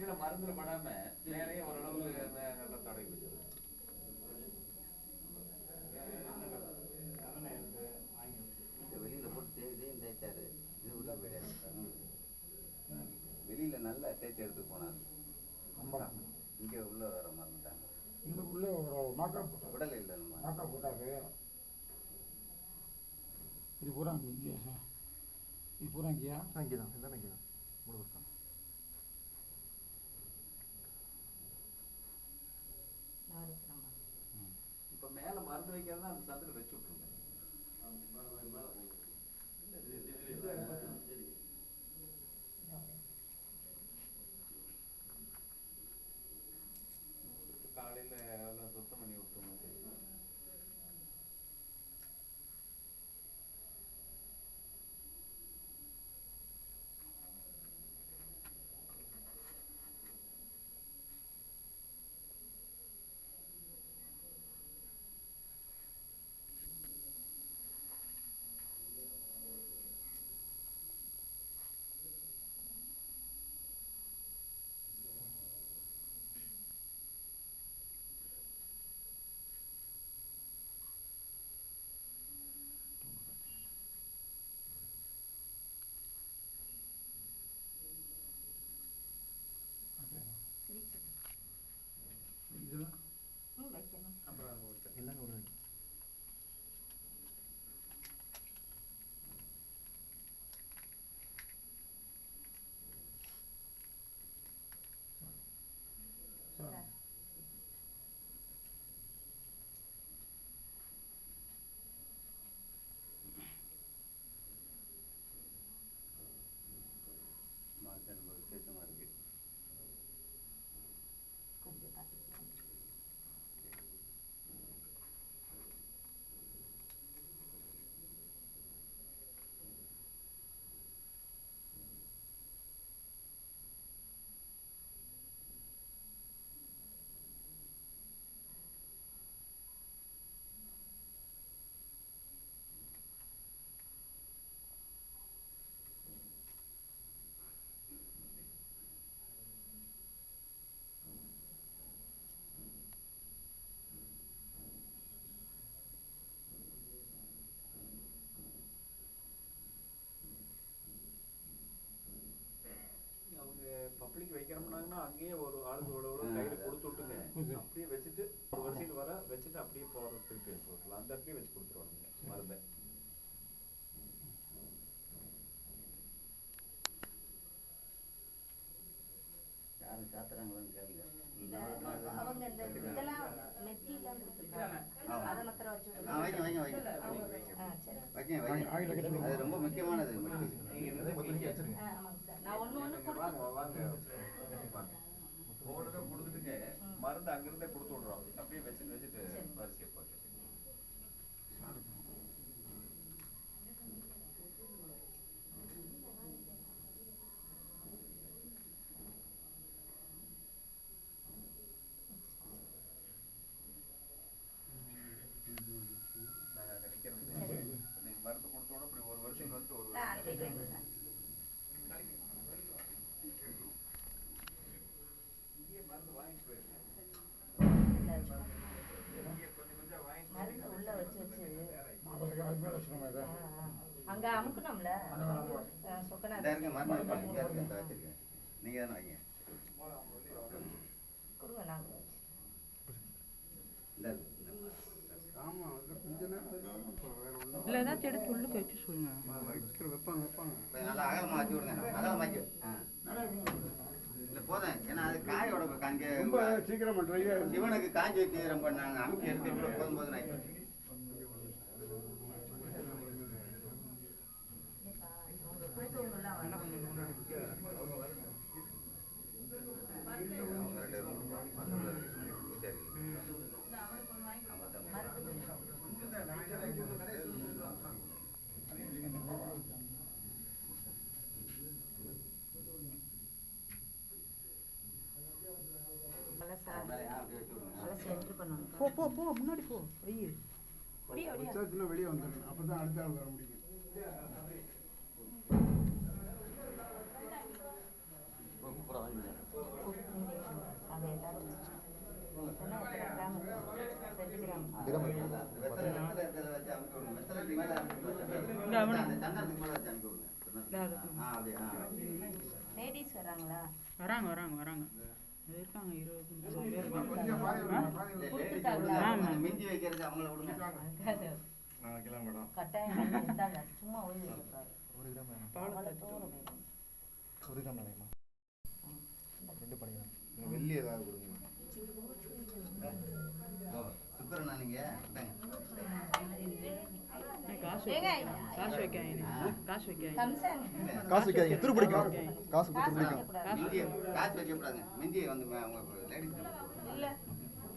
வெளியில மருந்துல படாம நேரையே ஓரளவுக்கு நல்லா தடவி வச்சிருக்கேன். வெளியில போட்டு இதையும் தேய்ச்சாரு. இது உள்ள போயிடாது. வெளியில நல்லா தேய்ச்சி எடுத்து போனாரு. இங்க உள்ள வர மறந்துட்டாங்க. இங்க உள்ள ஒரு மாக்கா போட்டாரு. உடல் இல்லை மாக்கா போட்டாரு. இது பூரா இங்கே சார். இது பூரா இங்கேயா? இங்கே தான். எல்லாம் இங்கே தான். முழுவதும் இப்ப மேல மருந்து வைக்கிறதா அந்த சந்தில வச்சு விட்டுருங்க. காலையில எல்லாம் சுத்தம் பண்ணி விட்டுருங்க. எல்லாம் ஒரு விசேஷமா இருக்கு. பப்ளிக் வைக்கிறோம்னாங்கன்னா அங்கேயே ஒரு ஆளுக்கு ஒரு கையில கொடுத்து விட்டுங்க. அப்படியே வச்சுட்டு ஒரு வரிசையில் வர வச்சுட்டு அப்படியே போற திருப்பி வச்சு விட்டுலாம். அந்த இடத்துலயே வச்சு கொடுத்துருவாங்க மருந்தை. யாரும் சாத்துறாங்களான்னு கேளுங்க. அது ரொம்ப முக்கியமானது. கொடுத்துட்டுங்க மருந்து அங்கிருந்தே கொடுத்து விடுறோம். அப்படியே வச்சுட்டு வரிசையை போட்டு மருந்து கொடுத்தோட அப்படி ஒரு வருஷம் வந்து ஒரு இங்கே மருந்து வாங்கிட்டு போயிருக்கேன். அங்க அமுக்கணும்ல. நீங்க தானே வாங்க கொடுங்க. நாங்க இல்லை ஏதாச்சும் எடுத்து உள்ளுக்கு வச்சு சொல்லுங்க. நல்லா அகலமா வச்சு விடுங்க. அகலமாக்கி இல்லை போதும். ஏன்னா அது காயோட அங்கே சீக்கிரம் இவனுக்கு காஞ்சி வச்சு ரொம்ப நாங்கள் அமுக்கி எடுத்து போதும் போது நான் போ போ போ முன்னாடி போ. ஐயே வெளியே வந்துடணும். அப்பதான் அடுத்த ஆள் வர முடியும். பூரா வாங்கி அது எல்லாரும் இதெல்லாம் எத்தனை கிராம் இருக்கு? 2 கிராம். வெத்தலை இருக்கிறத வச்சு அமுக்கி விடுங்க. வெத்தலைக்கு மேல அமுக்கி விடுங்க. இந்த அவனு. அந்த சந்தனத்துக்கு மேல வச்சு அமுக்கி விடுங்க. அப்படியே லேடிஸ் வராங்களா? வராங்க இருக்காங்க 20 பேர் கொடுத்துட்டாங்களா? ஆமா. மிஞ்சி வைக்கிறது அவங்கள விடுங்க. கட்டாயம் இருந்தாங்க. சும்மா ஓய்வு வைக்கக்கூடாது. 1 கிராம் வேணும். அவ்வளோ தூரம் வேணும். 1 கிராம் வேணுமா? 2 பண்ணிக்கலாம். வெள்ளி ஏதாவது கொடுங்க. சுக்கரண்ணா நீங்க காசு வைக்காதீங்க. கம்சன். காசு வைக்காதீங்க. துருப்பிடிக்கும். காசு காசு துருப்பிடிக்கும். வைக்கக்கூடாது. காசு வைக்கக்கூடாதுங்க. மிஞ்சி வந்து அவங்க லேடிஸ் இல்ல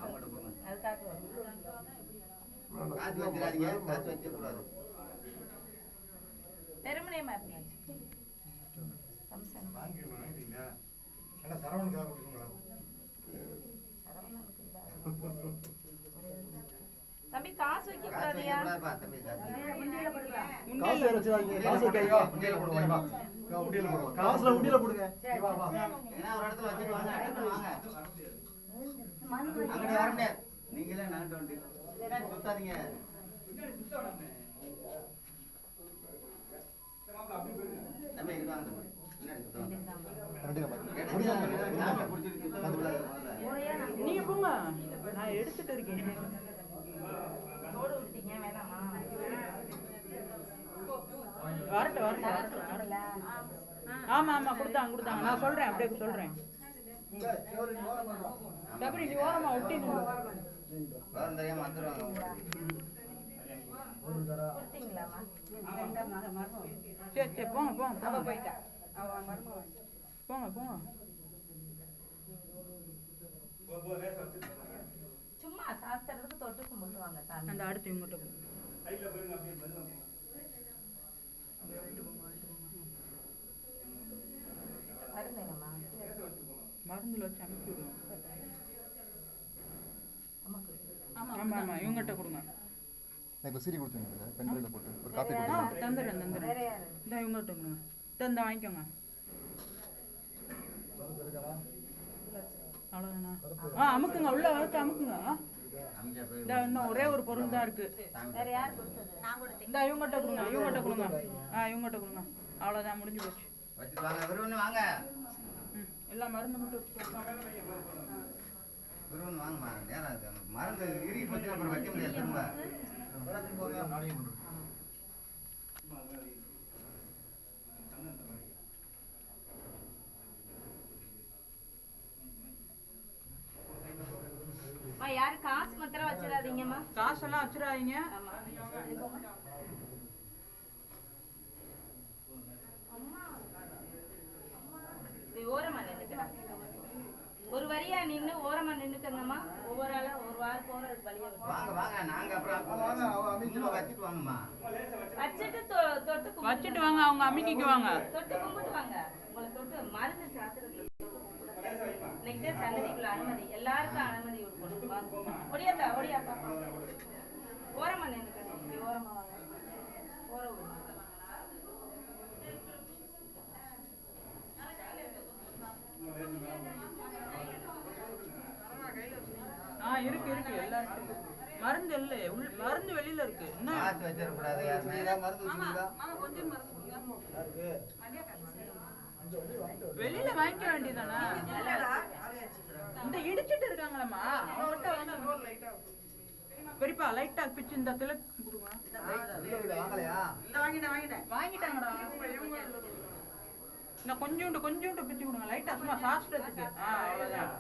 அவங்கள்ட்ட கொடுங்க. அதுக்காக காசு வச்சிடாதீங்க. காசு வைக்கக்கூடாது. பெருமனை மாப்பியாச்சு. கம்சன். சரவணனுக்கு இல்ல. தம்பி காசு வைக்க காசு கூடாதியா? வைக்கக்கூடாதுப்பா தம்பி. காசு வச்சிடாதீங்க. காசு வைக்காதீங்க. உண்டியல போடுங்க. உண்டியல போடுங்க. காசுல உண்டியல போடுங்க. வா வா. ஏன்னா ஒரு இடத்துல வச்சுட்டு வாங்க. எடுத்துட்டு வாங்க. அங்கடி வர முடியாது. நீங்களே நான் வண்டி சுத்தாதீங்க. தம்பி இங்க வாங்க தம்பி. பின்னாடி சுத்தாங்க. நீங்க போங்க, நான் எடுத்துட்டு இருக்கேன். சோறு விட்டீங்க வேணாமா? வரட்டும். ஆமா கொடுத்தாங்க. நான் சொல்றேன், அப்படியே சொல்றேன். டபுள் நீ ஓரமா ஒட்டி வரும் தெரியாம வந்துருவாங்க. கொடுத்தீங்களாமா? சரி போங்க. போயிட்டா. போங்க. சும்மா சாஸ்திரத்துக்கு தொட்டு கும்பிட்டுவாங்க சாமி. அந்த அடுத்து இவங்ககிட்ட வருங்கம்மா. மருந்துல வச்சு அனுப்பி விடுவோம். ஆமா இவங்ககிட்ட கொடுங்க. எனக்கு சீரி கொடுத்துருங்க. பென்ட்ரைவ்ல போட்டு ஒரு காப்பி கொடுங்க. தந்துடுறேன். வேற யாரு? இந்த இவங்ககிட்ட கொடுங்க. தந்தா வாங்கிக்கோங்க. அவ்வளோதானா? அமுக்குங்க, உள்ள வச்சு அமுக்குங்க. இன்னும் ஒரே ஒரு பொருள் தான் இருக்கு. வேற யார் கொடுத்தது? நான் கொடுத்தேன். இந்த இவங்ககிட்ட கொடுங்க. இவங்ககிட்ட கொடுங்க. அவ்வளோதான், முடிஞ்சு போச்சு. வச்சுட்டு வாங்க. விருவன் வாங்க. எல்லா மருந்து மட்டும் வச்சுக்கோங்க. விருவன் வாங்கம்மா. நேரம் இருக்கு. மருந்து இறுகி போச்சு அப்புறம் வைக்க முடியாது திரும்ப. யாரு காசு மாத்திரம் வச்சிடாதீங்கம்மா. காசெல்லாம் வச்சிடாதீங்க. ஆமா. ஓரமா நின்னுக்கடா. ஒரு வரியா நின்னு ஓரமா நின்னுக்கங்கம்மா. ஒவ்வொரு ஆளா ஒரு வாரம் போறதுக்கு வழியா வாங்க. நாங்க அப்புறம் வச்சுட்டு வாங்கம்மா. வச்சுட்டு வாங்க. அவங்க அம்மிக்குவாங்க. தொட்டு கும்பிட்டு வாங்க. உங்களை தொட்டு மருந்து சாத்திரத்துல இன்னைக்கு தான் சன்னதிக்குள்ள அனுமதி. எல்லாருக்கும் அனுமதி கொடுக்கணும். ஒடியாப்பா. ஓரமா நின்னுக்கங்க. ஓரமா வாங்க. இருக்கு எல்லாருக்கும் மருந்து இல்ல. மருந்து வெளியில இருக்கு. காசு வச்சிடக்கூடாது. மருந்து வச்சுருக்கா? வெளியில வாங்கிக்க வேண்டியதானே? இந்த இடிச்சிட்டு இருக்காங்களம்மா, பெரியப்பா லைட்டா பிச்சு இந்த கிழக்கு வாங்கிட்டாங்கடா. இன்னும் கொஞ்சோண்டு பிச்சு கொடுங்க. லைட்டா சும்மா சாஸ்திரத்துக்கு. அவ்வளவுதான்.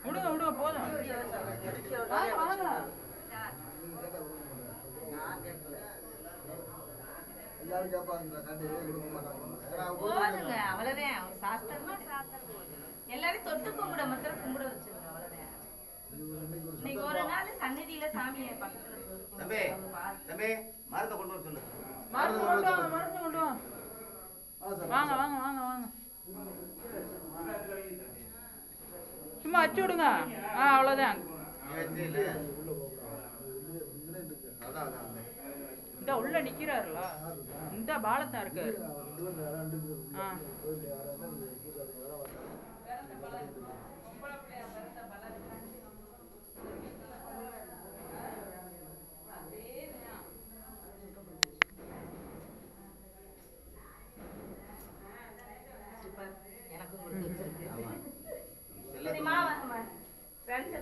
விடுங்க போதும். வாங்க. போதுங்க, அவ்வளவுதான். சாஸ்திரமா சாஸ்திரம். எல்லாரும் தொட்டு கும்பிட மாத்திரம் கும்பிட வச்சிருங்க. அவ்வளவுதான். இன்னைக்கு ஒரு நாள் சன்னதியில சாமியை பக்கத்துல தம்பி மருந்து கொண்டு வர சொல்லு. மருந்து கொண்டு வாங்க. வாங்க. சும்மா வச்சு விடுங்க. அவ்வளவுதான். இந்த உள்ள நிக்கிறாருல இந்த பாலத்தான் இருக்கு.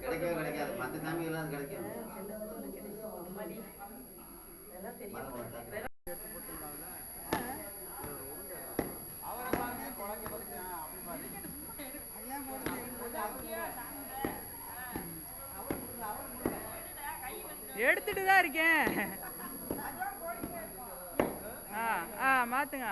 கிடைக்கவே கிடைக்காது. மற்ற சாமிகள்லாம் அது கிடைக்கும். எடுத்துட்டு தான் இருக்கேன். மாத்துங்க.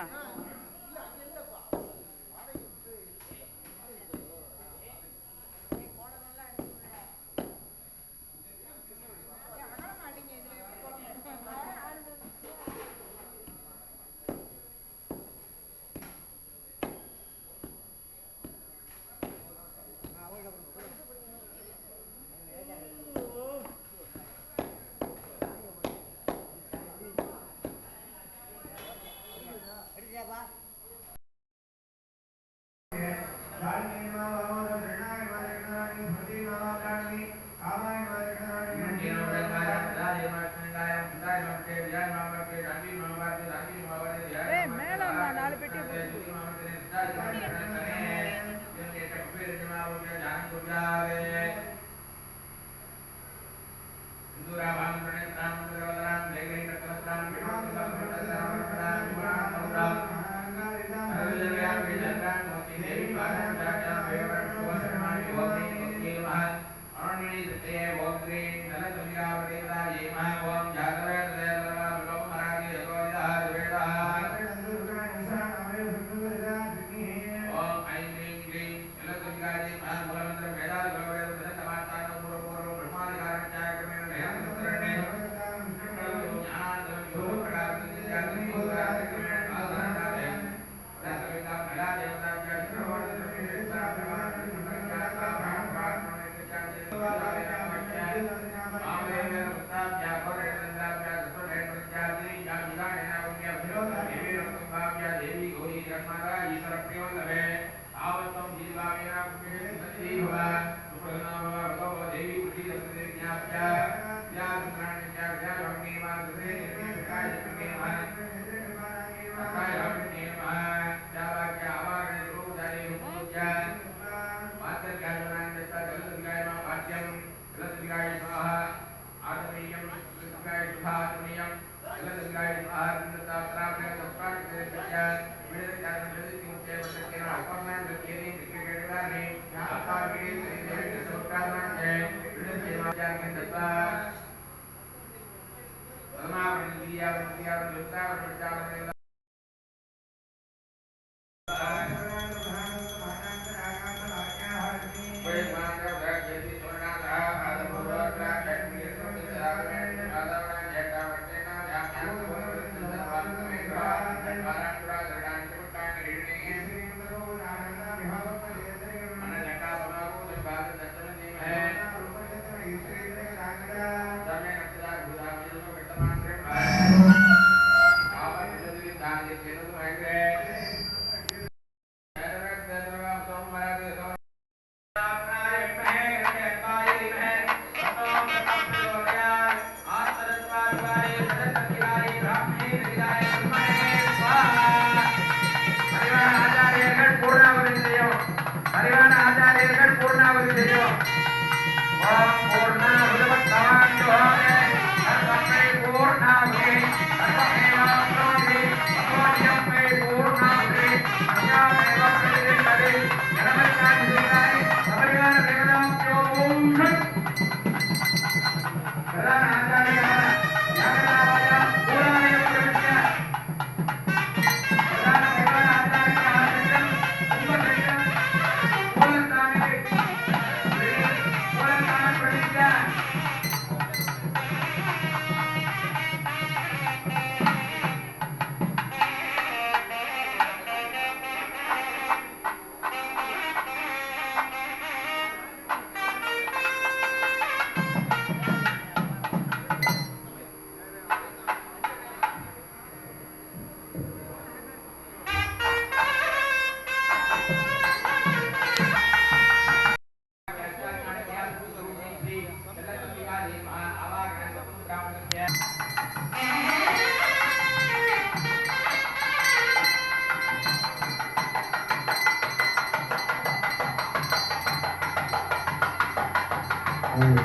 सर्वभूत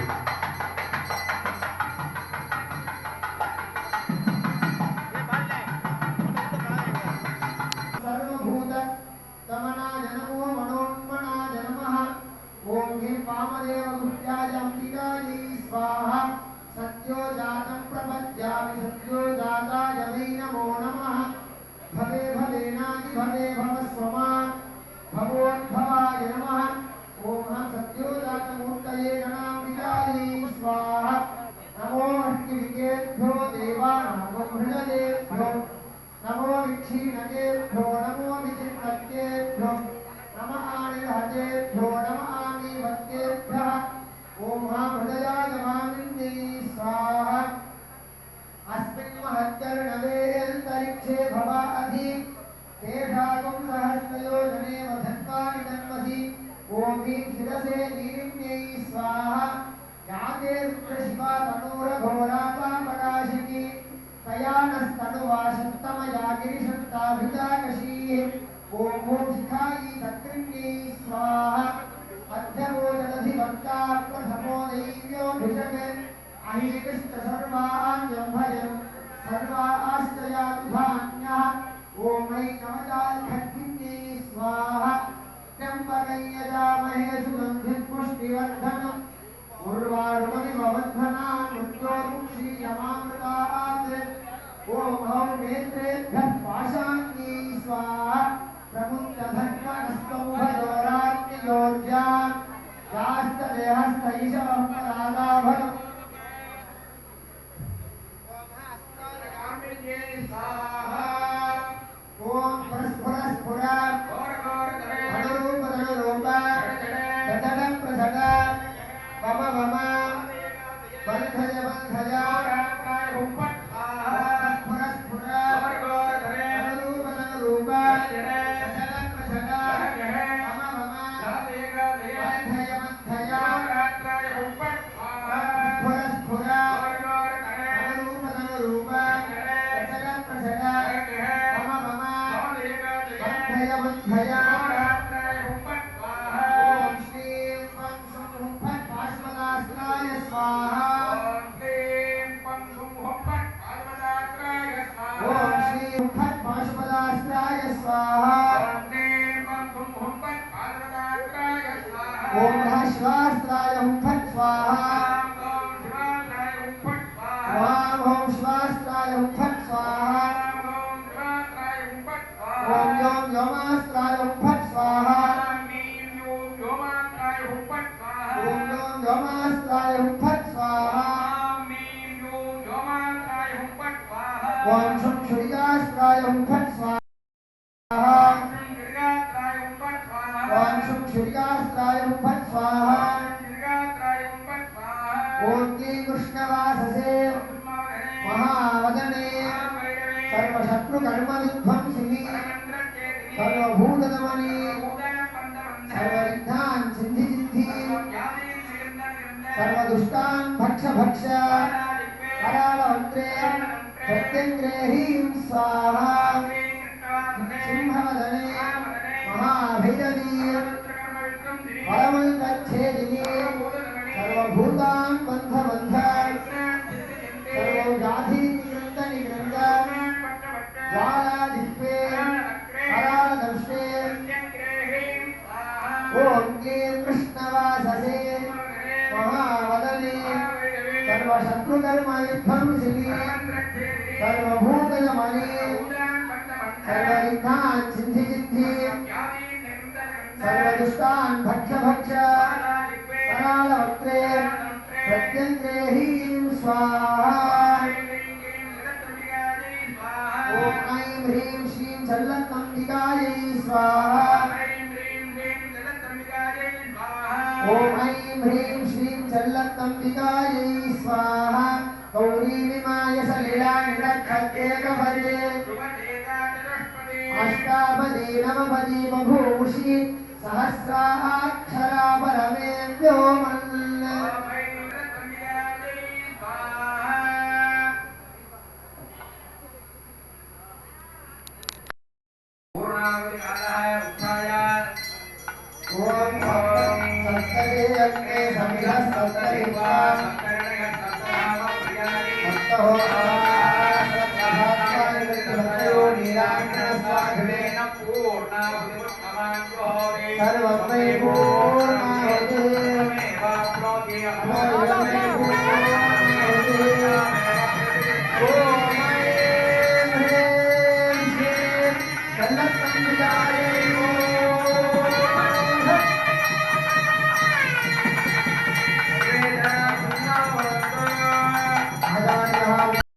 गमनाय नमो मनोन्मनाय नमः। ओम ह्रीं वामदेव गुह्याय अम्बिकायै स्वाहा। सत्यो जातं प्रपद्यामि सत्यो जाताय वै नमो नमः। भवे भवेनादि भवे भवस्वमान् भवोद्भवाय नमः। ओम सत्यो जातमूर्तये गणाम्बिकायै स्वाहा। नमो अग्निविकेभ्यो देवानां हृदयेभ्यो नमो विक्षीणकेभ्यो नमो विचित्रकेभ्यो नमः आनिर्हतेभ्यो नमः आनिवत्तेभ्यः। ओम हृदयागमामिन्यै स्वाहा। अस्मिन् महत्कर्णवे अन्तरिक्षे भवा अधि तेषागं सहस्रयोजने वधन्वानि तन्मसि। ओम ह्रीं शिरसे नीरिण्यै स्वाहा। याते रुद्रशिवा तनूरघोरापापकाशिनी तयानस्तनुवाशन्तमया गिरिशन्ताभिदाकशीः। ओम ॐ शिखायै तत्कृण्यै स्वाहा। अध्यवोदधिवक्ता प्रथमो दैव्योऽभिषक् अहीकृष्ट सर्वाण्यम्भयम् सर्वाश्चर्याभिधान्यः। ओम ऐ नमदाल्खड्गिन्यै स्वाहा। त्र्यम्बकं यजामहे सुगन्धिं पुष्टिवर्धनम् उर्वारुकमिव बन्धनान् मृत्योर्मुक्षीयमामृतात्। ओम हौं नेत्रेभ्यः पाशान्यै स्वाहा। प्रमुक्तधन्वनस्तौभयोराज्ञयोर्जान् यास्तदेहस्तैषवः परादाभरम्। ओम परस्फुरस्फुर धनुरूप धनुरूप दधन प्रधन वम वम बन्धय बन्धय परस्फुरस्फुर धनुरूप धनुरूप दधन प्रधन वम वम बन्धय बन्धय परस्फुर धनुरूप धनुरूप दधन प्रधन वम वम बन्धय बन्धय। ओम श्रीं पं सुं हुं फट् पार्श्वदास्त्राय स्वाहा। ओम श्रीं हुं फट् पार्श्वदास्त्राय स्वाहा। ओम श्वास्त्राय हुं फट् स्वाहा। वां हों श्वास्त्राय हुं फट् स्वाहा। ओम यों योमास्त्राय हुं फट् स्वाहा। ओम यों योमास्त्राय हुं फट् स्वाहा। ओम शुं क्षुरितास्त्राय हुं फट् स्वाहा। ओम शुं क्षुरितास्त्राय हुं फट् स्वाहा। ओम क्लीं कृष्णवाससे महावदने सर्वशत्रुकर्मविध्वंसिनि सर्वभूतदमनि सर्वविघ्नान् सिद्धिसिद्धि सर्वदुष्टान् भक्ष भक्ष करालवन्त्रे प्रत्यङ्ग्रेहीं स्वाहा। सिंहवदने महाभैरवी परमङ्गच्छेदिनी सर्वभूतान् बन्ध बन्ध सर्वव्याधिनिकृन्द ज्वालादित्ये करालदंष्टे। ओम क्लीं कृष्णवाससे महावदने सर्वशत्रुकर्मविध्वंसिनि सर्वभूतदमनि सर्वविघ्नान् सिद्धिसिद्धि सर्वदुष्टान् भक्ष भक्ष करालवक्त्रे प्रत्यङ्ग्रेहीं स्वाहा। ओम ऐं ह्रीं श्रीं चल्लकम्बिकायै स्वाहा। ओम ऐं ह्रीं श्रीं चल्लकम्बिकायै स्वाहा। गौरी विमाय सलिलानि रक्षत्येकपदे अष्टापदे नवपदे बभूषि सहस्राक्षरा परमे व्योमन्। ओम सप्तगे अग्ने समे सर्वं वै